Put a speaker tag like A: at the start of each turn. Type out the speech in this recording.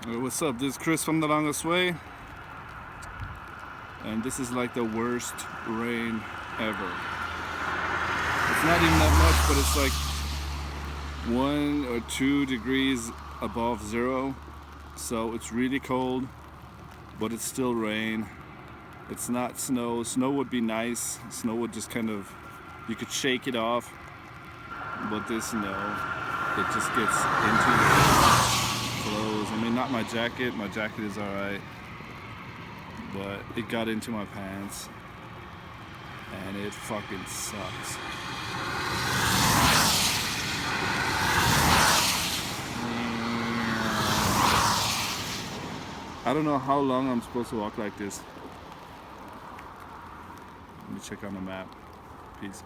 A: What's up? This is Chris from The Longest Way, and this is like the worst rain ever. It's not even that much, but it's like 1 or 2 degrees above zero, so it's really cold, but it's still rain. It's not snow. Snow would be nice. Snow would just kind of, you could shake it off, but this, no, it just gets into your clothes. I mean, not my jacket. My jacket is alright, but it got into my pants, and it fucking sucks. I don't know how long I'm supposed to walk like this. Let me check on the map. Peace.